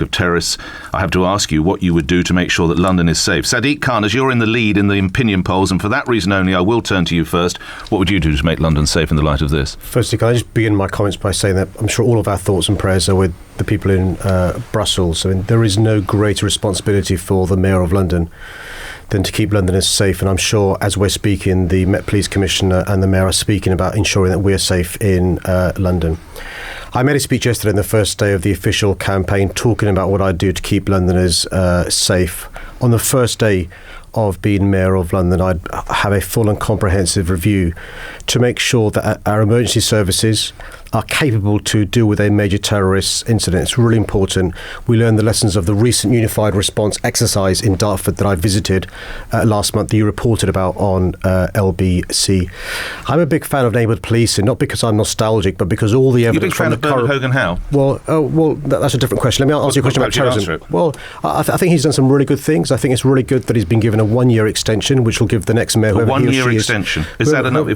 of terrorists, I have to ask you what you would do to make sure that London is safe. Sadiq Khan, as you're in the lead in the opinion polls, and for that reason only, I will turn to you first. What would you do to make London safe in the light of this? Firstly, can I just begin my comments by saying that I'm sure all of our thoughts and prayers are with the people in Brussels. I mean, there is no greater responsibility for the Mayor of London than to keep Londoners safe. And I'm sure as we're speaking, the Met Police Commissioner and the Mayor are speaking about ensuring that we're safe in London. I made a speech yesterday on the first day of the official campaign talking about what I'd do to keep Londoners safe. On the first day of being Mayor of London, I'd have a full and comprehensive review to make sure that our emergency services are capable to deal with a major terrorist incident. It's really important. We learned the lessons of the recent unified response exercise in Dartford that I visited last month that you reported about on LBC. I'm a big fan of neighbourhood policing, not because I'm nostalgic, but because all the evidence from the Bernard Hogan Howe? Well, that's a different question. Let me answer your question about terrorism. Well, I think he's done some really good things. I think it's really good that he's been given a 1-year extension, which will give the next mayor a 1-year extension. Is that enough?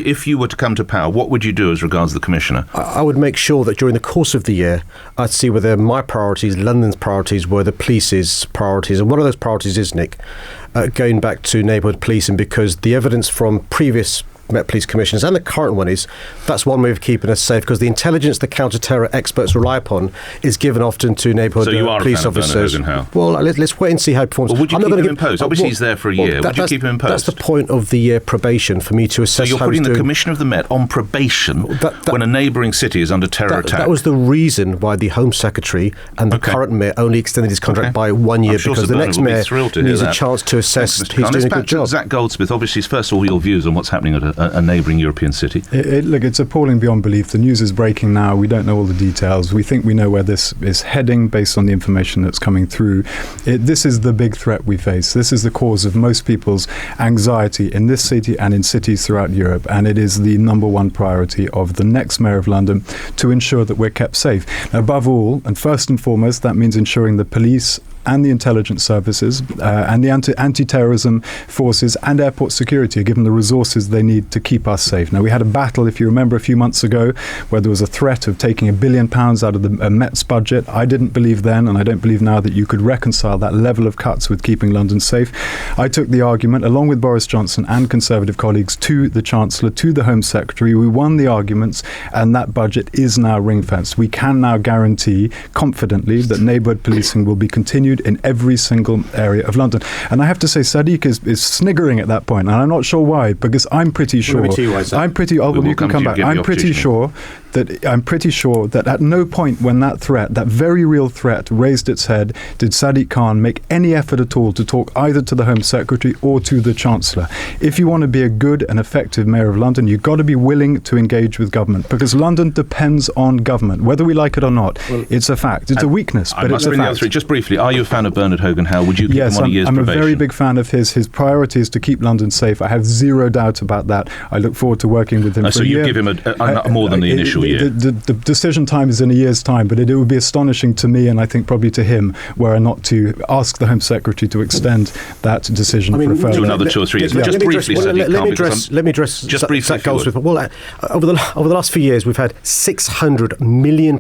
If you were to come to power, what would you do as regards the Commissioner? I would make sure that during the course of the year, I'd see whether my priorities, London's priorities, were the police's priorities. And one of those priorities is, Nick, going back to neighbourhood policing, because the evidence from previous Met Police Commissioners and the current one is that's one way of keeping us safe, because the intelligence the counter-terror experts rely upon is given often to neighbourhood police officers. Well, let's wait and see how it performs. Well, would you keep him in post? Obviously, he's there for a year. Would you keep him in post? That's the point of the year probation, for me to assess. So you're putting the Commissioner of the Met on probation when a neighbouring city is under terror attack. That was the reason why the Home Secretary and the current Mayor only extended his contract by 1 year, because the next Mayor needs a chance to assess he's doing a good job. Zac Goldsmith, obviously, first of all, your views on what's happening at a neighbouring European city. Look, it's appalling beyond belief. The news is breaking now. We don't know all the details. We think we know where this is heading based on the information that's coming through. This is the big threat we face. This is the cause of most people's anxiety in this city and in cities throughout Europe. And it is the number one priority of the next Mayor of London to ensure that we're kept safe. Above all, and first and foremost, that means ensuring the police and the intelligence services and the anti-terrorism forces and airport security are given the resources they need to keep us safe. Now, we had a battle, if you remember, a few months ago where there was a threat of taking £1 billion out of the Met's budget. I didn't believe then, and I don't believe now, that you could reconcile that level of cuts with keeping London safe. I took the argument, along with Boris Johnson and Conservative colleagues, to the Chancellor, to the Home Secretary. We won the arguments, and that budget is now ring-fenced. We can now guarantee confidently that neighbourhood policing will be continued in every single area of London. And I have to say, Sadiq is sniggering at that point, and I'm not sure why, because I'm pretty sure. I'm pretty sure that at no point when that threat, that very real threat, raised its head, did Sadiq Khan make any effort at all to talk either to the Home Secretary or to the Chancellor. If you want to be a good and effective Mayor of London, you've got to be willing to engage with government, because London depends on government, whether we like it or not. Well, it's a fact. It's a weakness, but it's a fact. Just briefly, are you a fan of Bernard Hogan Howe? Would you give him 1 year's probation? I'm a very big fan of his. His priority is to keep London safe. I have zero doubt about that. I look forward to working with him for a year. So you give him more than the initial year? The decision time is in a year's time, but it would be astonishing to me, and I think probably to him, were I not to ask the Home Secretary to extend that decision for a further... To another 2 or 3 years. Just briefly, let me address Zac Goldsmith. Well, over the last few years, we've had £600 million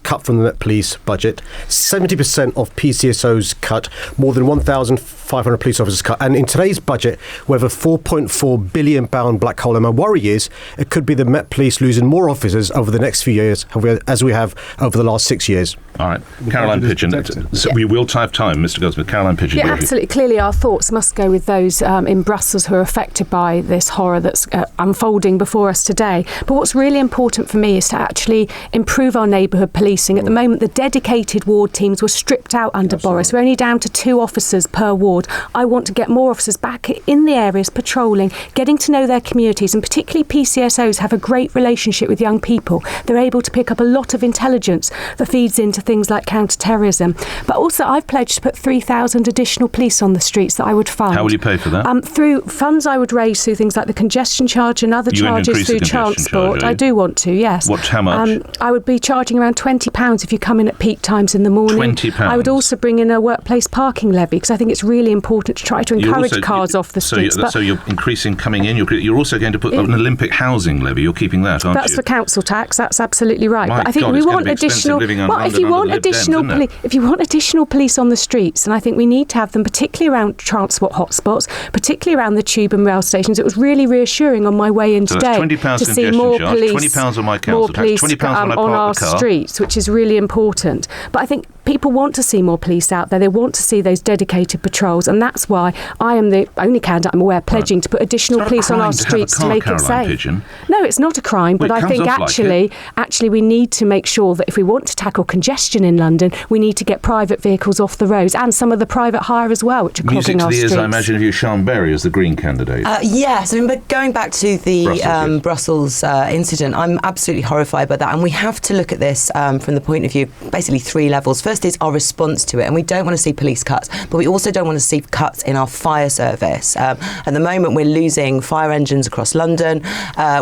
cut from the Met Police budget, 70% of PCSOs cut, more than 1,500 police officers cut, and in today's budget, we have a £4.4 billion black hole, and my worry is it could be the Met Police losing more officers over the next few years as we have over the last 6 years. All right. Caroline Pidgeon. So we will have time, Mr. Goldsmith. Caroline Pidgeon. Yeah, absolutely. Clearly our thoughts must go with those in Brussels who are affected by this horror that's unfolding before us today. But what's really important for me is to actually improve our neighbourhood policing. At the moment, the dedicated ward teams were stripped out under Boris. We're only down to 2 officers per ward. I want to get more officers back in the areas patrolling, getting to know their communities, and particularly PCSOs have a great relationship with young people. They're able to pick up a lot of intelligence that feeds into things like counter-terrorism. But also, I've pledged to put 3,000 additional police on the streets that I would fund. How will you pay for that? Through funds I would raise through things like the congestion charge and other charges through transport. I do want to, yes. How much? I would be charging around £20 if you come in at peak times in the morning. £20? I would also bring in a workplace parking levy, because I think it's really really important to try to encourage cars off the streets. So you're increasing coming in. You're also going to put an Olympic housing levy. You're keeping that, aren't you? That's for council tax. That's absolutely right. My but I think God, we it's want going to be additional. living on Well, London if you want under the Lib additional Dems, isn't it? if you want additional police on the streets, and I think we need to have them, particularly around transport hotspots, particularly around the tube and rail stations. It was really reassuring on my way in So today that's £20 to see more charge, police, £20 on my council more tax, police £20 when I on park our the car. streets, which is really important. But I think people want to see more police out there. They want to see those dedicated patrols, and that's why I am the only candidate I'm aware pledging to put additional police on our streets to make it safe. Pidgeon. No, it's not a crime, but Well, I think actually we need to make sure that if we want to tackle congestion in London, we need to get private vehicles off the roads and some of the private hire as well, which are Music clogging to our the streets. ears, I imagine, of you, Sian Berry, as the Green candidate. Yes, I mean, but going back to the Brussels incident, I'm absolutely horrified by that, and we have to look at this from the point of view, basically 3 levels. First is our response to it, and we don't want to see police cuts, but we also don't want to see cuts in our fire service. At the moment, we're losing fire engines across London.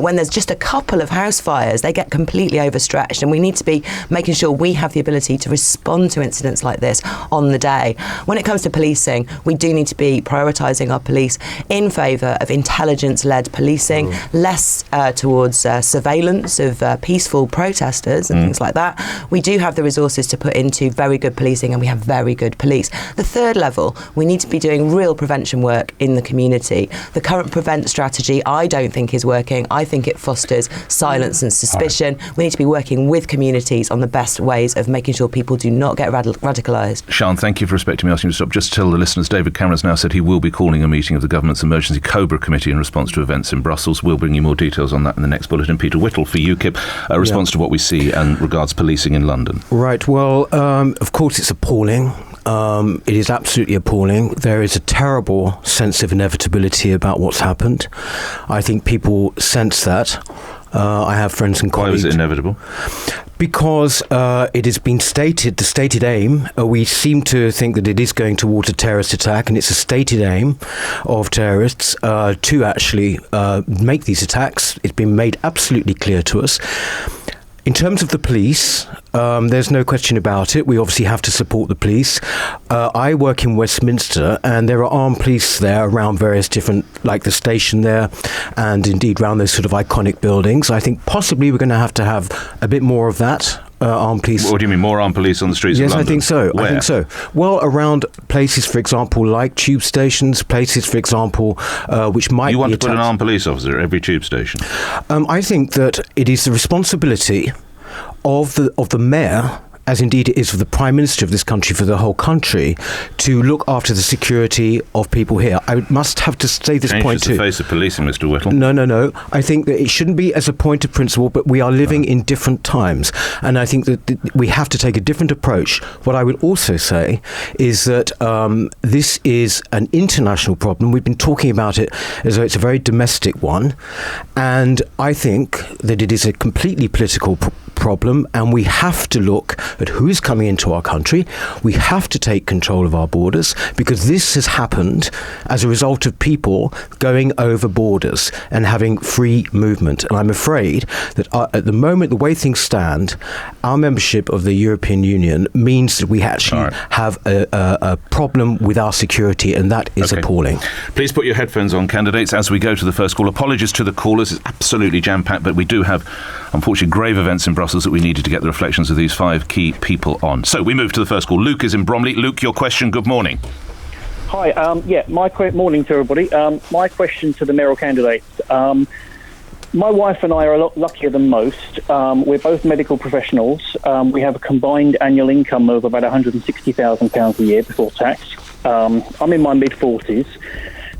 When there's just a couple of house fires, they get completely overstretched, and we need to be making sure we have the ability to respond to incidents like this on the day. When it comes to policing, we do need to be prioritising our police in favour of intelligence-led policing, less towards surveillance of peaceful protesters and things like that. We do have the resources to put into very good policing, and we have very good police. The third level, we need to be doing real prevention work in the community. The current prevent strategy, I don't think is working. I think it fosters silence and suspicion. We need to be working with communities on the best ways of making sure people do not get radicalised. Sian, thank you for respecting me asking you to stop. Just to tell the listeners, David Cameron's now said he will be calling a meeting of the government's emergency COBRA committee in response to events in Brussels. We'll bring you more details on that in the next bulletin. Peter Whittle for UKIP, a response to what we see and regards policing in London. Right, well, of course it's appalling. It is absolutely appalling. There is a terrible sense of inevitability about what's happened. I think people sense that. I have friends and colleagues. Why was it inevitable? Because it has been stated, the stated aim, we seem to think that it is going towards a terrorist attack, and it's a stated aim of terrorists to actually make these attacks. It's been made absolutely clear to us. In terms of the police, there's no question about it. We obviously have to support the police. I work in Westminster, and there are armed police there around various different, like the station there, and indeed around those sort of iconic buildings. I think possibly we're going to have a bit more of that. Armed police. What do you mean, more armed police on the streets of London? Yes, I think so. Where? I think so. Well, around places, for example, like tube stations, places, for example, which might be You want to attacked. put an armed police officer at every tube station? I think that it is the responsibility of the mayor, as indeed it is for the Prime Minister of this country, for the whole country, to look after the security of people here. I must have to say this point too. Changes the face of policing, Mr. Whittle. No. I think that it shouldn't be as a point of principle, but we are living in different times. And I think that we have to take a different approach. What I would also say is that this is an international problem. We've been talking about it as though it's a very domestic one. And I think that it is a completely political problem, and we have to look at who is coming into our country. We have to take control of our borders, because this has happened as a result of people going over borders and having free movement. And I'm afraid that at the moment, the way things stand, our membership of the European Union means that we actually have a problem with our security, and that is appalling. Please put your headphones on, candidates, as we go to the first call. Apologies to the callers. It's absolutely jam-packed, but we do have, unfortunately, grave events in Brussels that we needed to get the reflections of these 5 key people on. So we move to the first call. Luke is in Bromley. Luke, your question. Good morning. Hi. Morning to everybody. My question to the mayoral candidates. My wife and I are a lot luckier than most. We're both medical professionals. We have a combined annual income of about £160,000 a year before tax. I'm in my mid-40s,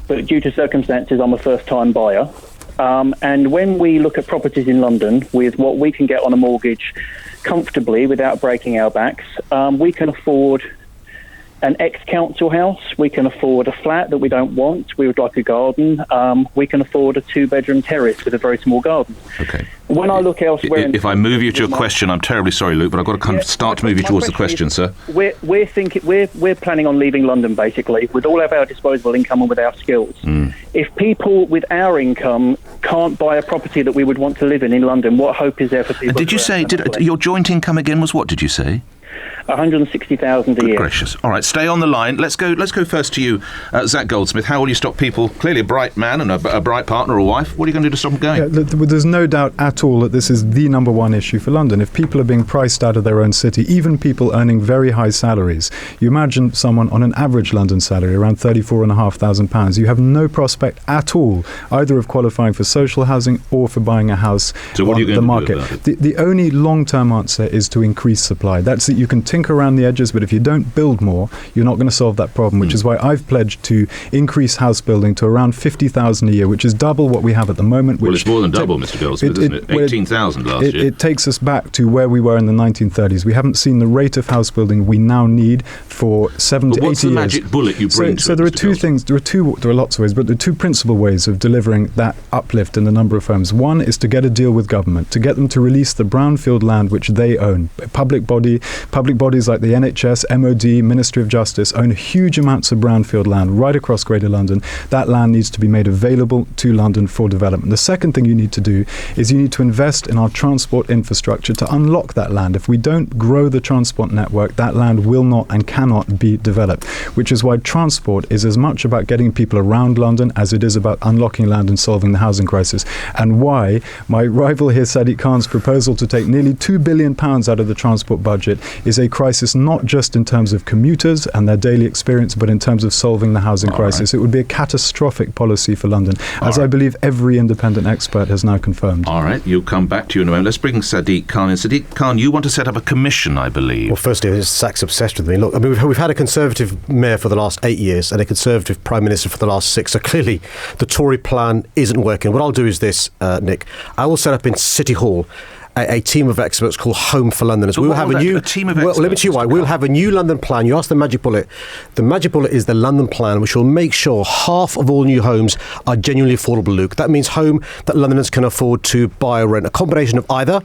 but due to circumstances, I'm a first-time buyer. And when we look at properties in London with what we can get on a mortgage comfortably without breaking our backs, we can afford an ex-council house, we can afford a flat that we don't want, we would like a garden, we can afford a 2-bedroom terrace with a very small garden. Okay. When I look elsewhere... If I move you to your question, I'm terribly sorry, Luke, but I've got to start to move you towards the question, sir. We're planning on leaving London, basically, with all of our disposable income and with our skills. If people with our income can't buy a property that we would want to live in London, what hope is there for people... Did you say, your joint income again was what, did you say? 160,000 a year. Gracious. All right, stay on the line. Let's go first to you, Zac Goldsmith. How will you stop people, clearly a bright man and a bright partner or wife, what are you going to do to stop them going? Yeah, there's no doubt at all that this is the number one issue for London. If people are being priced out of their own city, even people earning very high salaries, you imagine someone on an average London salary, around £34,500, you have no prospect at all, either of qualifying for social housing or for buying a house on the market. The only long-term answer is to increase supply. That's that you can tinker around the edges, but if you don't build more, you're not going to solve that problem, which is why I've pledged to increase house building to around 50,000 a year, which is double what we have at the moment. Well, it's more than double, Mr. Goldsmith, isn't it? 18,000 last year. It takes us back to where we were in the 1930s. We haven't seen the rate of house building we now need for 7 to 80 years. What's the magic bullet you bring to So it, there are Mr. two things. There are lots of ways, but there are two principal ways of delivering that uplift in the number of homes. One is to get a deal with government, to get them to release the brownfield land which they own. Public bodies like the NHS, MOD, Ministry of Justice own huge amounts of brownfield land right across Greater London. That land needs to be made available to London for development. The second thing you need to do is you need to invest in our transport infrastructure to unlock that land. If we don't grow the transport network, that land will not and cannot be developed, which is why transport is as much about getting people around London as it is about unlocking land and solving the housing crisis, and why my rival here, Sadiq Khan's proposal to take nearly £2 billion out of the transport budget is a crisis not just in terms of commuters and their daily experience, but in terms of solving the housing crisis. It would be a catastrophic policy for London, as I believe every independent expert has now confirmed. All right, you'll come back to you in a moment. Let's bring Sadiq Khan in. Sadiq Khan, you want to set up a commission, I believe. Well, firstly, Zach's obsessed with me. Look, I mean, we've had a Conservative mayor for the last 8 years and a Conservative Prime Minister for the last 6, so clearly the Tory plan isn't working. What I'll do is this, Nick. I will set up in City Hall a team of experts called Home for Londoners. So we will have a team of experts. Let me tell you why. We'll have a new London plan. You asked the magic bullet. The magic bullet is the London plan, which will make sure half of all new homes are genuinely affordable, Luke. That means home that Londoners can afford to buy or rent. A combination of either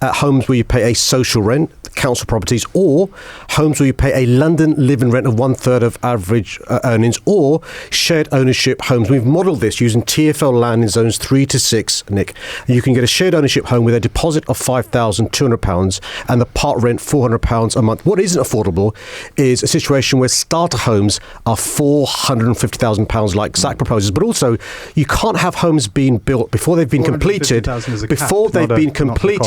homes where you pay a social rent, council properties, or homes where you pay a London living rent of 1/3 of average earnings, or shared ownership homes. We've modelled this using TfL land in zones 3 to 6, Nick. You can get a shared ownership home with a deposit of £5,200 and the part rent £400 a month. What isn't affordable is a situation where starter homes are £450,000 like Zac proposes, but also you can't have homes being built before they've been completed,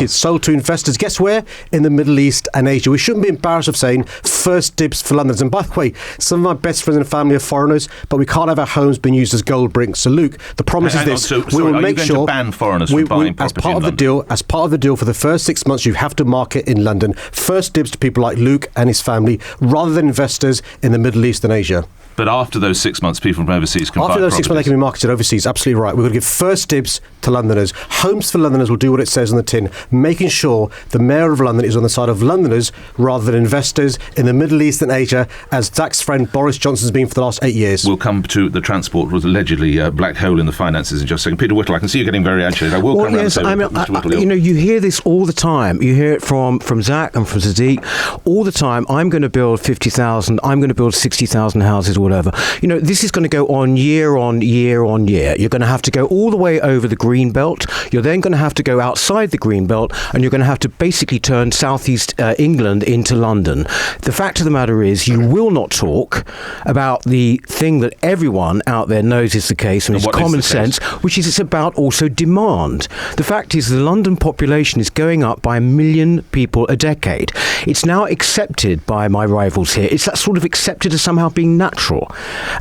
sold to investors. Guess where? In the Middle East and Asia. We shouldn't be embarrassed of saying first dibs for Londoners. And by the way, some of my best friends and family are foreigners, but we can't have our homes being used as gold bricks. So Luke, the promise is this: we will make sure to ban foreigners from buying property as part of the deal for the first 6 months you have to market in London. First dibs to people like Luke and his family, rather than investors in the Middle East and Asia. But after those 6 months, people from overseas can buy After those 6 months, they properties. can be marketed overseas. Absolutely right. We're going to give first dibs to Londoners. Homes for Londoners will do what it says on the tin, making sure the Mayor of London is on the side of Londoners rather than investors in the Middle East and Asia, as Zac's friend Boris Johnson's been for the last 8 years. We'll come to the transport was allegedly a black hole in the finances in just a second. Peter Whittle, I can see you getting very agitated. I will come round to Mr. Whittle. You know, you hear this all the time. You hear it from Zac and from Sadiq all the time. I'm going to build 50,000. I'm going to build 60,000 houses or whatever. You know, this is going to go on year on year on year. You're going to have to go all the way over the green belt. You're then going to have to go outside the green belt, and you're going to have to basically turn southeast England into London. The fact of the matter is, you will not talk about the thing that everyone out there knows is the case, and it's common sense, which is it's about also demand. The fact is, the London population is going up by 1 million people a decade. It's now accepted by my rivals here. It's that sort of accepted as somehow being natural.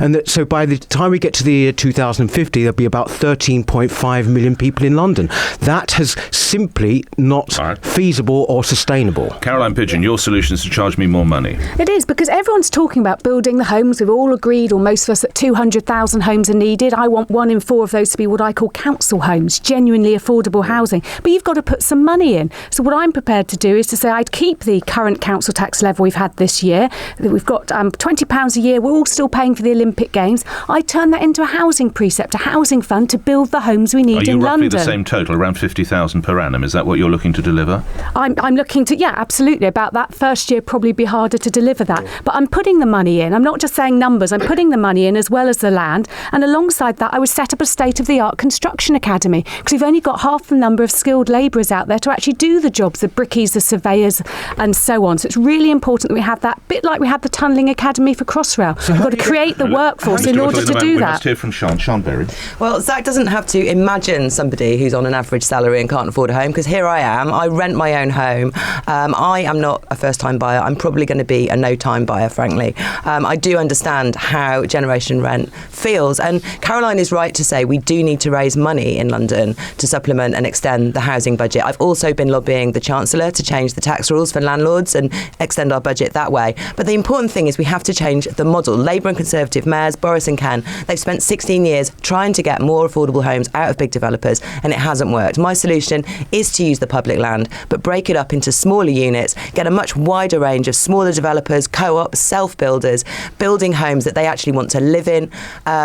And that, so by the time we get to the year 2050, there'll be about 13.5 million people in London. That has simply not feasible or sustainable. Caroline Pidgeon, your solution is to charge me more money. It is, because everyone's talking about building the homes. We've all agreed, or most of us, that 200,000 homes are needed. I want 1 in 4 of those to be what I call council homes, genuinely affordable housing. But you've got to put some money in. So what I'm prepared to do is to say I'd keep the current council tax level we've had this year. We've got £20 a year. We're all still paying for the Olympic Games. I turn that into a housing precept, a housing fund to build the homes we need in London. Are you roughly the same total, around 50,000 per annum? Is that what you're looking to to deliver? I'm looking to, absolutely. About that first year, probably be harder to deliver that. But I'm putting the money in. I'm not just saying numbers. I'm putting the money in as well as the land. And alongside that, I would set up a state-of-the-art construction academy, because we've only got half the number of skilled labourers out there to actually do the jobs, the brickies, the surveyors, and so on. So it's really important that we have that, bit like we had the tunnelling academy for Crossrail. We've got to create the workforce in order to do that. Let's hear from Sean Berry. Well, Zac doesn't have to imagine somebody who's on an average salary and can't afford a home, because here I am. I rent my own home. I am not a first-time buyer. I'm probably going to be a no-time buyer, frankly. I do understand how generation rent feels. And Caroline is right to say we do need to raise money in London to supplement and extend the housing budget. I've also been lobbying the Chancellor to change the tax rules for landlords and extend our budget that way. But the important thing is we have to change the model. Labour and Conservative mayors, Boris and Ken, they've spent 16 years trying to get more affordable homes out of big developers, and it hasn't worked. My solution is to use the public land, but break it up into smaller units, get a much wider range of smaller developers, co-ops, self-builders, building homes that they actually want to live in.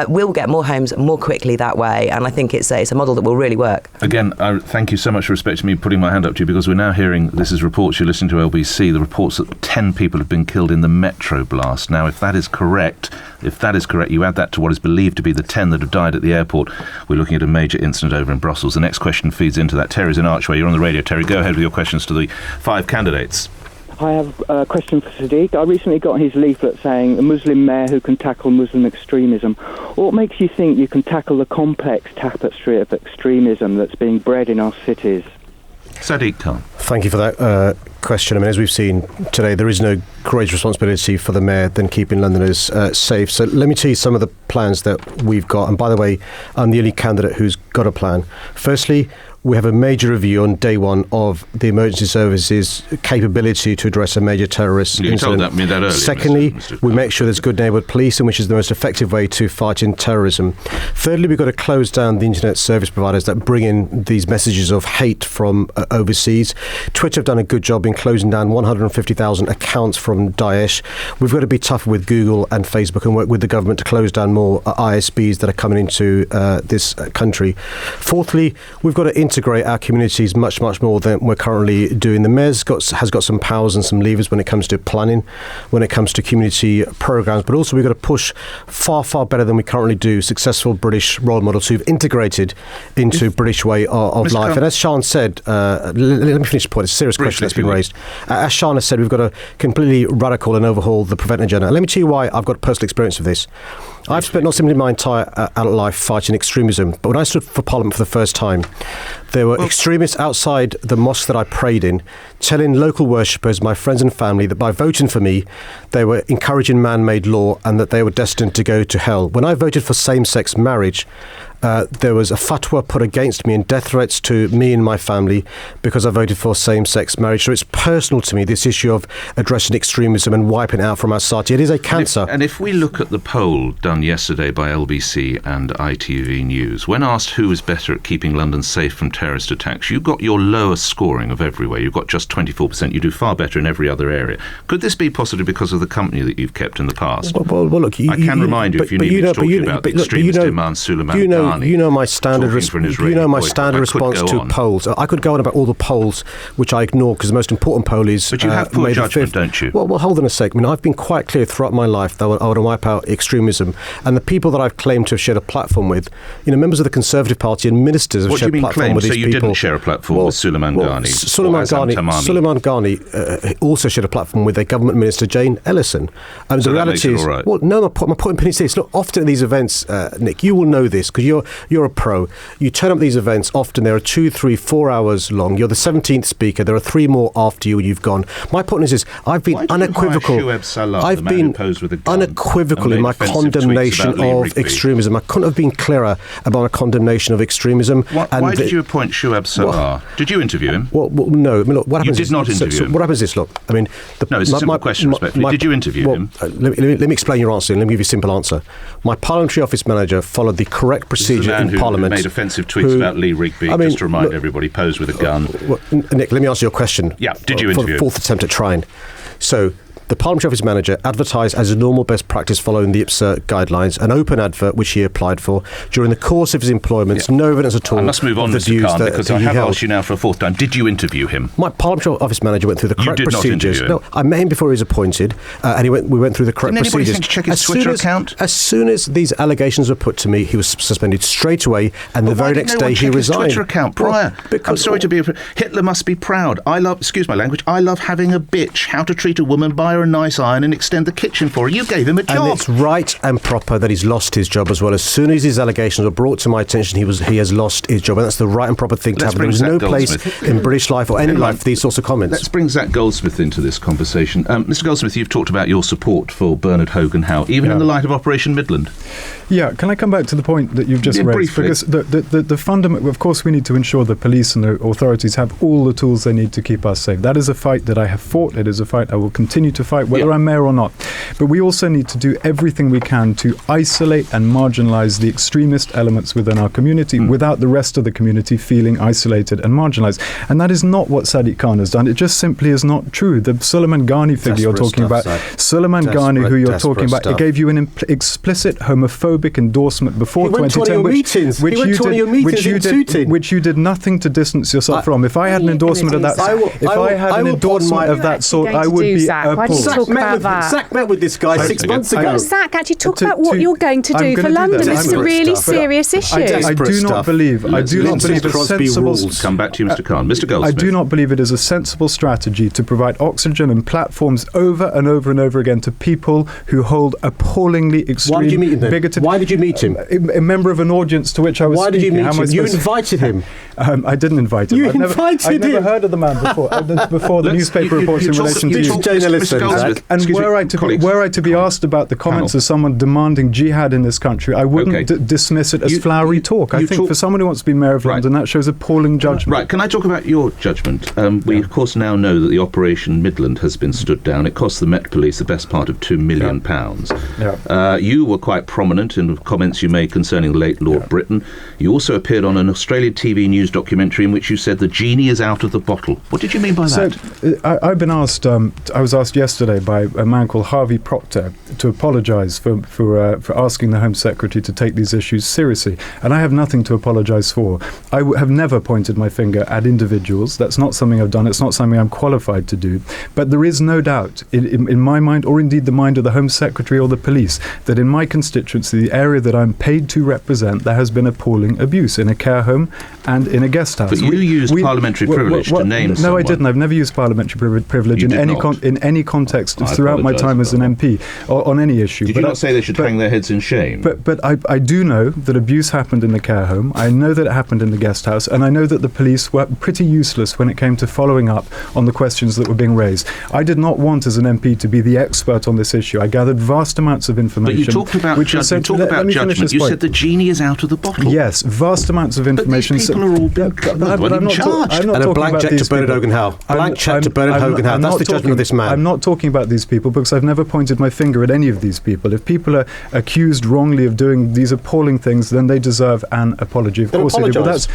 We'll get more homes more quickly that way, and I think it's a model that will really work. Again, thank you so much for respecting me putting my hand up to you, because we're now hearing, this is reports, you're listening to LBC, the reports that 10 people have been killed in the metro blast. Now, if that is correct, you add that to what is believed to be the 10 that have died at the airport, we're looking at a major incident over in Brussels. The next question feeds into that. Terry's in Archway. You're on the radio. Terry, go ahead with your questions to the 5 candidates. I have a question for Sadiq. I recently got his leaflet saying a Muslim mayor who can tackle Muslim extremism. What makes you think you can tackle the complex tapestry of extremism that's being bred in our cities? Sadiq Khan. Thank you for that question. I mean, as we've seen today, there is no greater responsibility for the mayor than keeping Londoners safe. So let me tell you some of the plans that we've got. And by the way, I'm the only candidate who's got a plan. Firstly, we have a major review on day one of the emergency services capability to address a major terrorist incident. You told me that earlier. Secondly, Mr. we make sure there's good neighbourhood policing, which is the most effective way to fight in terrorism. Thirdly, we've got to close down the internet service providers that bring in these messages of hate from overseas. Twitter have done a good job in closing down 150,000 accounts from Daesh. We've got to be tougher with Google and Facebook and work with the government to close down more ISPs that are coming into this country. Fourthly, we've got to integrate our communities much more than we're currently doing. The mayor's has got some powers and some levers when it comes to planning, when it comes to community programmes, but also we've got to push far better than we currently do successful British role models who've integrated into British way of life. Khan. And as Sian said, let me finish the point. It's a serious question that's been raised. As Sian has said, we've got to completely radical and overhaul the prevent agenda. Let me tell you why I've got personal experience of this. I've spent not simply my entire adult life fighting extremism, but when I stood for Parliament for the first time, there were extremists outside the mosque that I prayed in, telling local worshippers, my friends and family, that by voting for me, they were encouraging man-made law and that they were destined to go to hell. When I voted for same-sex marriage, there was a fatwa put against me and death threats to me and my family because I voted for same-sex marriage. So it's personal to me, this issue of addressing extremism and wiping it out from our society. It is a cancer. And if we look at the poll done yesterday by LBC and ITV News, when asked who is better at keeping London safe from terrorist attacks, you got your lowest scoring of everywhere. You've got just 24%. You do far better in every other area. Could this be possibly because of the company that you've kept in the past? Well, look, I can remind you, if you need me to talk about the extremist Imam Suleiman Ghani. You know my standard response to polls. I could go on about all the polls which I ignore because the most important poll is. But you have poor judgment, don't you? Well, hold on a sec. I mean, I've been quite clear throughout my life that I want to wipe out extremism, and the people that I've claimed to have shared a platform with, members of the Conservative Party and ministers have shared a platform with these people. So you didn't share a platform with Suleiman Ghani? Suleiman Ghani also shared a platform with a government minister, Jane Ellison. So the reality is, right. Well, no, my point is this. Look, often at these events, Nick, you will know this because you're a pro. You turn up these events, often there are 2, 3, 4 hours long. You're the 17th speaker. There are 3 more after you and you've gone. My point is this. I've been unequivocal. I've been unequivocal in my condemnation of extremism. I couldn't have been clearer about my condemnation of extremism. Why did you appoint Shuaib Salah? Did you interview him? Well, no. I mean, look, what happens? You did not interview him. What happens is this. Look, I mean, it's a simple question. Respectfully, did you interview him? Let me explain your answer. And let me give you a simple answer. My parliamentary office manager followed the correct procedure in Parliament. Made offensive tweets about Lee Rigby, just to remind everybody, posed with a gun. Nick, let me answer your question. Yeah, did you interview him? For the fourth attempt at trying. So, The Parliamentary Office Manager advertised as a normal best practice following the IPSA guidelines, an open advert which he applied for. During the course of his employment, no evidence at all. I must move on, Mr. Khan, because I have asked you now for a fourth time. Did you interview him? My Parliamentary Office Manager went through the correct procedures. You did not interview him. No, I met him before he was appointed, and we went through the correct procedures. Didn't anybody procedures. to check his Twitter account? As soon as these allegations were put to me, he was suspended straight away, and the very next day he resigned. His Twitter account prior. I'm sorry to be. Hitler must be proud. I love. Excuse my language. I love having a bitch. How to treat a woman, buy her a nice iron, and extend the kitchen for her. You gave him a job. And it's right and proper that he's lost his job as well. As soon as his allegations were brought to my attention, he has lost his job, and that's the right and proper thing to happen. There is no place in British life or any life for these sorts of comments. Let's bring Zac Goldsmith into this conversation. Mr. Goldsmith, you've talked about your support for Bernard Hogan Howe, even in the light of Operation Midland. Yeah, can I come back to the point that you've just raised? Briefly. Because the fundamental, of course, we need to ensure the police and the authorities have all the tools they need to keep us safe. That is a fight that I have fought. It is a fight I will continue to fight, whether I'm mayor or not. But we also need to do everything we can to isolate and marginalise the extremist elements within our community without the rest of the community feeling isolated and marginalised. And that is not what Sadiq Khan has done. It just simply is not true. The Suleiman Ghani figure you're talking about, Suleiman Ghani, who you're talking about, it gave you an explicit homophobic endorsement before 2010, which you did nothing to distance yourself from. If I had an endorsement of that, sort, I would be appalled. Zach met with this guy 6 months ago. Well, Zach, actually talk about what you're going to do for London. This is a really serious issue. I do not believe a sensible. Come back to you, Mr. Khan. Mr. Goldsmith. I do not believe it is a sensible strategy to provide oxygen and platforms over and over and over again to people who hold appallingly extreme bigoted. Why did you meet him? A member of an audience to which I was. Why did you speaking. meet him? You invited him. I didn't invite him. I'd never heard of the man before the newspaper reports in relation to you. And were I to be asked about the comments of someone demanding jihad in this country, I wouldn't dismiss it as flowery talk. I think for someone who wants to be mayor of London, that shows appalling judgment. Right, can I talk about your judgment? We, of course, now know that the Operation Midland has been stood down. It cost the Met Police the best part of £2 million. You were quite prominent in the comments you made concerning the late Lord Britton. You also appeared on an Australian TV news documentary in which you said the genie is out of the bottle. What did you mean by that? So, I've been asked, I was asked yesterday by a man called Harvey Proctor to apologise for asking the Home Secretary to take these issues seriously. And I have nothing to apologise for. I have never pointed my finger at individuals. That's not something I've done. It's not something I'm qualified to do. But there is no doubt in my mind, or indeed the mind of the Home Secretary or the police, that in my constituency, the area that I'm paid to represent, there has been appalling abuse in a care home and in a guest house. But you used parliamentary privilege to name someone. No, I didn't. I've never used parliamentary privilege in any context throughout my time as an MP or on any issue. Did you not say they should hang their heads in shame? But I do know that abuse happened in the care home. I know that it happened in the guest house, and I know that the police were pretty useless when it came to following up on the questions that were being raised. I did not want, as an MP, to be the expert on this issue. I gathered vast amounts of information. But you talked about judgment. You said the genie is out of the bottle. Yes, vast amounts of information. But these people are all being charged. And a blank check to Bernard Hogan Howe. Blank check to Bernard Hogan Howe. That's the judgment of this man. I'm not talking about these people because I've never pointed my finger at any of these people. If people are accused wrongly of doing these appalling things, then they deserve an apology. Of course they do. But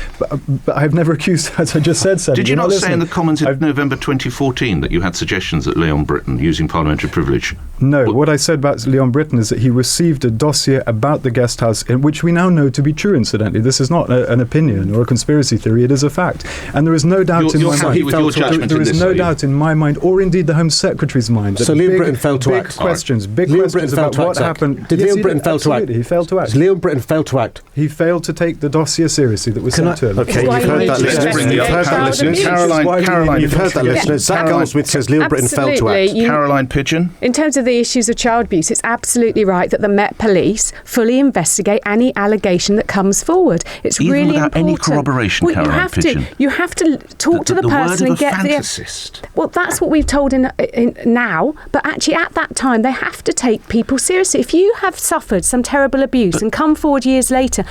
I've never accused, as I just said. Did you not say in the Commons in November 2014 that you had suggestions at Leon Britton using parliamentary privilege? No, what I said about Leon Britton is that he received a dossier about the guest house, in which we now know to be true, incidentally. This is not an opinion or a conspiracy theory, it is a fact. And there is no doubt in my mind. There is no doubt in my mind, or indeed the Home Secretary's mind, that so Leon Britton failed to act. Big questions about what happened. Did Leon Britton fail to act? He failed to act. Leon Britton failed to act. He failed to take the dossier seriously that was sent to him. Okay, you've heard that, listeners. Caroline, you've heard that, listeners. Zac Goldsmith says Leon Britton failed to act. Caroline Pidgeon? In terms of the issues of child abuse, it's absolutely right that the Met Police fully investigate any allegation that comes forward. It's even really without important. Any corroboration, Caroline Pidgeon. You have to talk to the person and get fantasist. Well, that's what we've told in now, but actually at that time time, they have to take people seriously. If you have suffered some terrible abuse and come forward years later,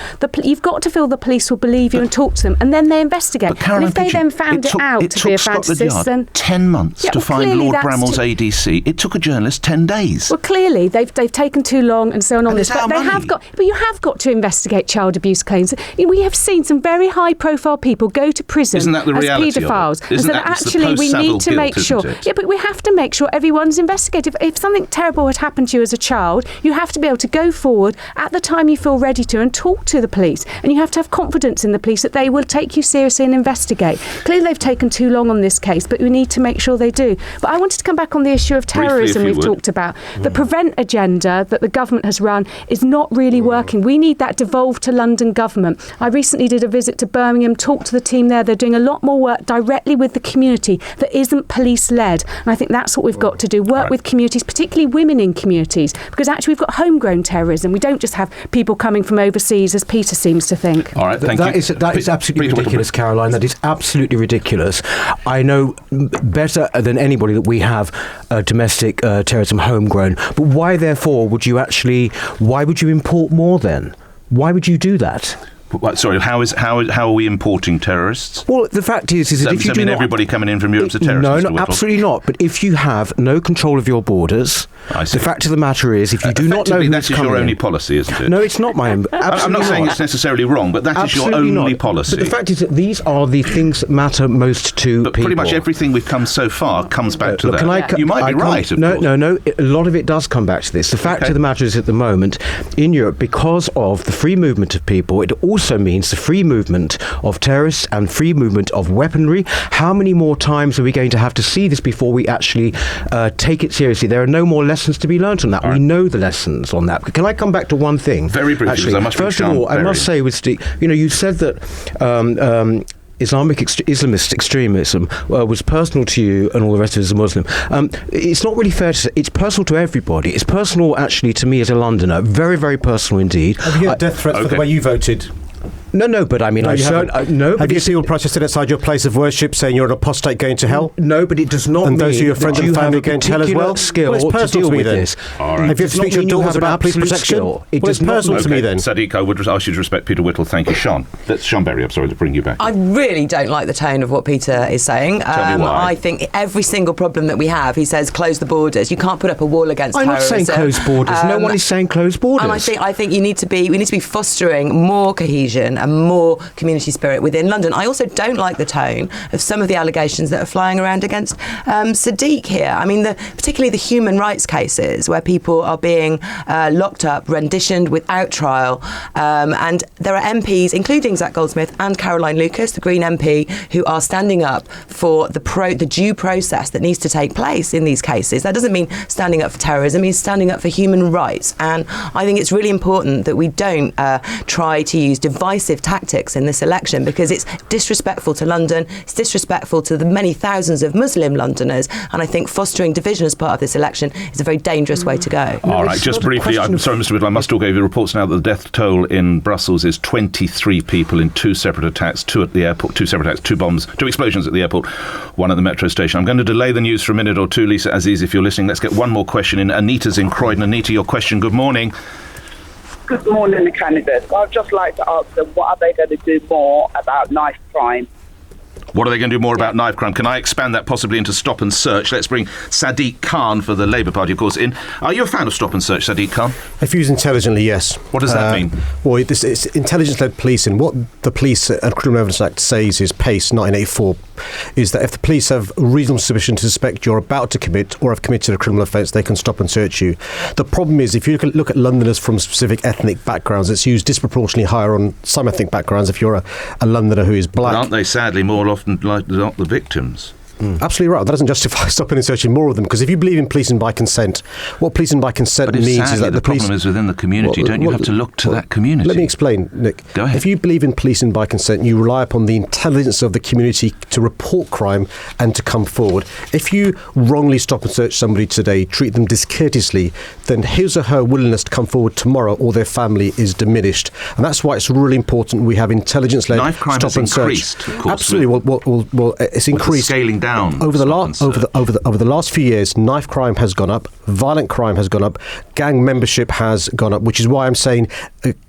you've got to feel the police will believe you and talk to them, and then they investigate. Caroline, and if they then found it out to be a fantasist, then 10 months to find Lord Bramwell's ADC. It took a journalist 10 days. Well, clearly they've taken too long and so on this. But you have got to investigate child abuse claims. We have seen some very high-profile people go to prison Isn't that the as reality paedophiles. Of it? Isn't and so that actually we need to make sure. Yeah, but we have to make sure everyone's investigated. If something terrible had happened to you as a child, you have to be able to go forward at the time you feel ready to and talk to the police. And you have to have confidence in the police that they will take you seriously and investigate. Clearly they've taken too long on this case, but we need to make sure they do. But I wanted to come back on the issue of terrorism we've talked about. The prevent agenda that the government has run is not really working. We need that devolved to London government. I recently did a visit to Birmingham, talked to the team there. They're doing a lot more work directly with the community that isn't police-led. And I think that's what we've got to do. Work with communities, particularly women in communities, because actually we've got homegrown terrorism. We don't just have people coming from overseas, as Peter seems to think. All right, thank you. That is absolutely ridiculous, Caroline. That is absolutely ridiculous. I know better than anybody that we have domestic terrorism homegrown. But why, therefore, would you import more then? Why would you do that? Sorry, how are we importing terrorists? Well, the fact is that if you do not, everybody coming in from Europe's a terrorist. No, absolutely not. But if you have no control of your borders, the fact of the matter is, if you do not know who's coming in, that is your only policy, isn't it? No, it's not my own. I'm not saying it's necessarily wrong, but that is your only policy. But the fact is that these are the things that matter most to people. Pretty much everything we've come so far comes back to that. You might be right, of course. No. A lot of it does come back to this. The fact of the matter is, at the moment, in Europe, because of the free movement of people, it also means the free movement of terrorists and free movement of weaponry. How many more times are we going to have to see this before we actually take it seriously? There are no more lessons to be learnt on that. We know the lessons on that. Can I come back to one thing? Very briefly, First of all, I must say with Steve, you said that Islamist extremism was personal to you and all the rest of it as a Muslim. It's not really fair to say. It's personal to everybody. It's personal, actually, to me as a Londoner. Very, very personal indeed. Have you had death threats for the way you voted? No, but I mean, have you seen people protested outside your place of worship saying you're an apostate going to hell? No, but it does not and mean those of your friends and family going to hell as well? Skill it's personal to to me then. This. Right. Have you ever speak to your daughters about police protection? It's personal to me then. Sadiq, I would ask you to respect Peter Whittle. Thank you, Sean. That's Sean Berry. I'm sorry to bring you back. I really don't like the tone of what Peter is saying. Tell me why. I think every single problem that we have, he says, close the borders. You can't put up a wall against terrorism. I'm not saying close borders. No one is saying close borders. And I think we need to be fostering more cohesion and more community spirit within London. I also don't like the tone of some of the allegations that are flying around against Sadiq here. I mean, particularly the human rights cases where people are being locked up, renditioned without trial. And there are MPs, including Zac Goldsmith and Caroline Lucas, the Green MP, who are standing up for the due process that needs to take place in these cases. That doesn't mean standing up for terrorism, it means standing up for human rights. And I think it's really important that we don't try to use divisive tactics in this election, because it's disrespectful to London, it's disrespectful to the many thousands of Muslim Londoners, and I think fostering division as part of this election is a very dangerous way to go. All right, just briefly, I'm sorry, Mr. Whittle, I must still give you reports now that the death toll in Brussels is 23 people in two separate attacks, two at the airport, two separate attacks, two bombs, two explosions at the airport, one at the metro station. I'm going to delay the news for a minute or two, Lisa Aziz, if you're listening. Let's get one more question in. Anita's in Croydon. Anita, your question, good morning. Good morning, the candidates. I'd just like to ask them, what are they going to do more about knife crime? What are they going to do more about knife crime? Can I expand that possibly into stop and search? Let's bring Sadiq Khan for the Labour Party, of course, in. Are you a fan of stop and search, Sadiq Khan? If used intelligently, yes. What does that mean? Well, it's intelligence-led policing. What the Police and Criminal Evidence Act says is PACE 1984, is that if the police have reasonable suspicion to suspect you're about to commit or have committed a criminal offence, they can stop and search you. The problem is, if you look at Londoners from specific ethnic backgrounds, it's used disproportionately higher on some ethnic backgrounds if you're a Londoner who is black. But aren't they sadly more often like not the victims? Absolutely right. That doesn't justify stopping and searching more of them, because if you believe in policing by consent, what policing by consent means is that the police... problem is within the community. Don't you have to look to that community? Let me explain, Nick. Go ahead. If you believe in policing by consent, you rely upon the intelligence of the community to report crime and to come forward. If you wrongly stop and search somebody today, treat them discourteously, then his or her willingness to come forward tomorrow or their family is diminished. And that's why it's really important we have intelligence-led knife crime stop has and increased, search. Of course. Absolutely. Well, it's increased. Scaling down over the stop and search? over the last few years, knife crime has gone up, violent crime has gone up, gang membership has gone up, which is why I'm saying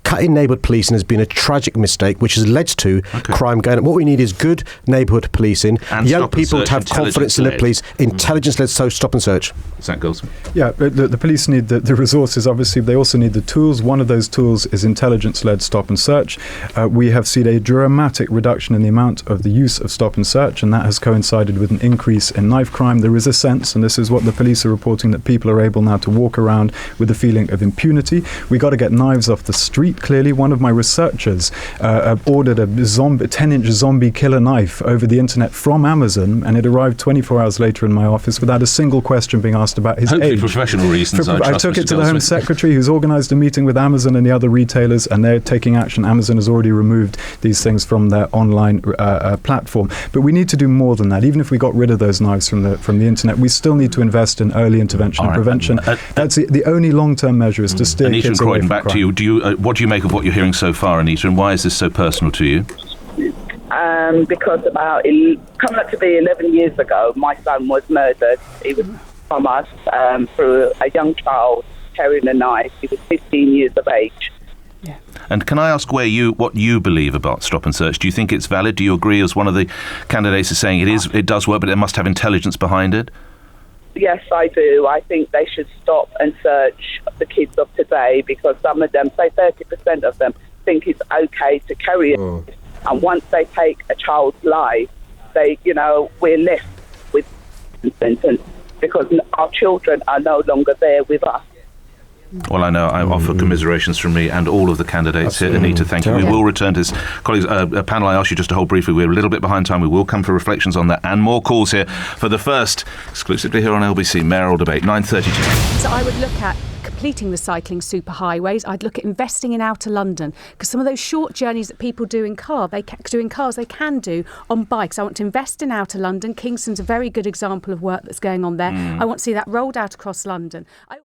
cutting neighbourhood policing has been a tragic mistake, which has led to crime going up. What we need is good neighbourhood policing, and young people to have confidence in the police, intelligence-led, so stop and search. Zac Goldsmith. Yeah, the police need the resources, obviously. They also need the tools. One of those tools is intelligence-led stop and search. We have seen a dramatic reduction in the amount of the use of stop and search, and that has coincided with an increase in knife crime. There is a sense, and this is what the police are reporting, that people are able now to walk around with a feeling of impunity. We got to get knives off the street. Clearly, one of my researchers ordered a 10-inch zombie killer knife over the internet from Amazon, and it arrived 24 hours later in my office without a single question being asked about his Hopefully age. for professional reasons. I took it to the Home Secretary, who's organised a meeting with Amazon and the other retailers, and they're taking action. Amazon has already removed these things from their online platform. But we need to do more than that. Even if we got rid of those knives from the internet, we still need to invest in early intervention and prevention. That's the only long-term measure, is to steer Anita kids and away Croydon, from back crime. to you. What do you make of what you're hearing so far, Anita, and why is this so personal to you? Because about coming up to be 11 years ago, my son was murdered. He was from us through a young child carrying a knife. He was 15 years of age. Yeah. And can I ask what you believe about stop and search? Do you think it's valid? Do you agree, as one of the candidates is saying, it does work, but it must have intelligence behind it? Yes, I do. I think they should stop and search the kids of today, because some of them, say 30% of them, think it's okay to carry it. And once they take a child's life, we're left with sentence, because our children are no longer there with us. Well, I know. I offer commiserations from me and all of the candidates here. Anita, thank you. We will return to this. Colleagues, a panel, I asked you just to hold briefly. We're a little bit behind time. We will come for reflections on that and more calls here for the first, exclusively here on LBC, Mayoral Debate, 9:32. So I would look at completing the cycling superhighways. I'd look at investing in outer London, because some of those short journeys that people do in cars, they can do on bikes. I want to invest in outer London. Kingston's a very good example of work that's going on there. I want to see that rolled out across London.